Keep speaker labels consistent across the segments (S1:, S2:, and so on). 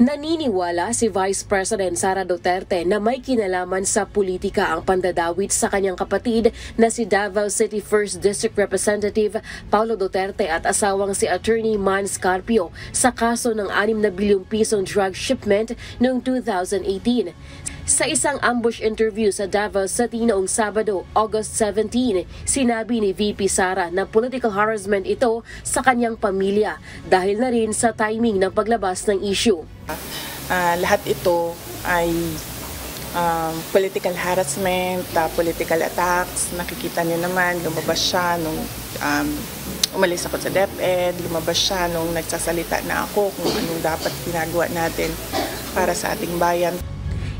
S1: Naniniwala si Vice President Sara Duterte na may kinalaman sa politika ang pandadawit sa kanyang kapatid na si Davao City 1st District Representative Paulo Duterte at asawang si Attorney Man Scarpio sa kaso ng 6 na bilyong pisong drug shipment noong 2018. Sa isang ambush interview sa Davao City noong Sabado, August 17, sinabi ni VP Sara na political harassment ito sa kanyang pamilya dahil na rin sa timing ng paglabas ng issue.
S2: Lahat ito ay political harassment, political attacks. Nakikita niyo naman, lumabas siya nung umalis ako sa DepEd, lumabas siya nung nagsasalita na ako kung anong dapat ginagawa natin para sa ating bayan.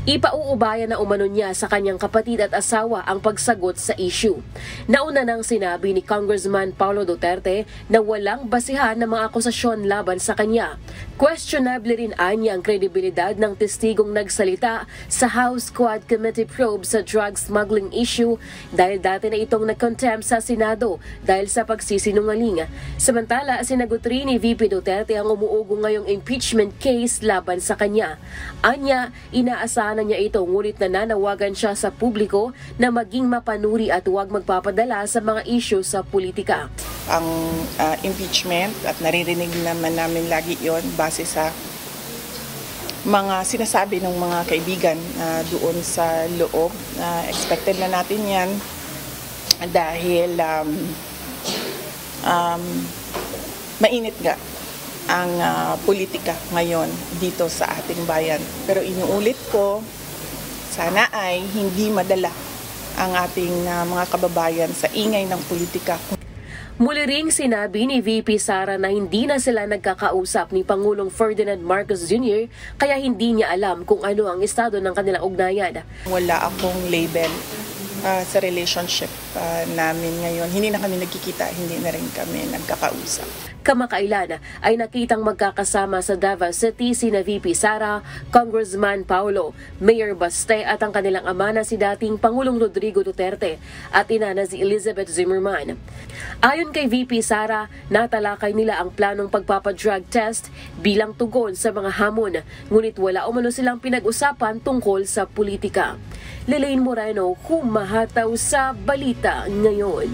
S1: Ipauubaya na umano niya sa kanyang kapatid at asawa ang pagsagot sa issue. Nauna nang sinabi ni Congressman Paulo Duterte na walang basihan ng mga akusasyon laban sa kanya. Questionable rin anya ang kredibilidad ng testigong nagsalita sa House Quad Committee probe sa drug smuggling issue dahil dati na itong na-contempt sa Senado dahil sa pagsisinungaling. Samantala, sinagot rin ni VP Duterte ang umuugo ngayong impeachment case laban sa kanya. Anya, inaasahan na niya ito ngunit nananawagan siya sa publiko na maging mapanuri at huwag magpapadala sa mga issue sa politika.
S2: Ang impeachment, at naririnig naman namin lagi yon base sa mga sinasabi ng mga kaibigan doon sa loob. Expected na natin yan dahil mainit nga ang politika ngayon dito sa ating bayan. Pero inuulit ko, sana ay hindi madala ang ating mga kababayan sa ingay ng politika.
S1: Muli ring sinabi ni VP Sara na hindi na sila nagkakausap ni Pangulong Ferdinand Marcos Jr. kaya hindi niya alam kung ano ang estado ng kanilang ugnayan.
S2: Wala akong label sa relationship namin ngayon. Hindi na kami nagkikita, hindi na rin kami nagkakausap.
S1: Kamakailan ay nakitang magkakasama sa Davao City sina VP Sara, Congressman Paulo, Mayor Baste at ang kanilang ama na si dating Pangulong Rodrigo Duterte at ina na si Elizabeth Zimmerman. Ayon kay VP Sara, natalakay nila ang planong pagpapadrug test bilang tugon sa mga hamon, ngunit wala umano silang pinag-usapan tungkol sa politika. Lelaine Moreno, humahataw sa Balita Ngayon.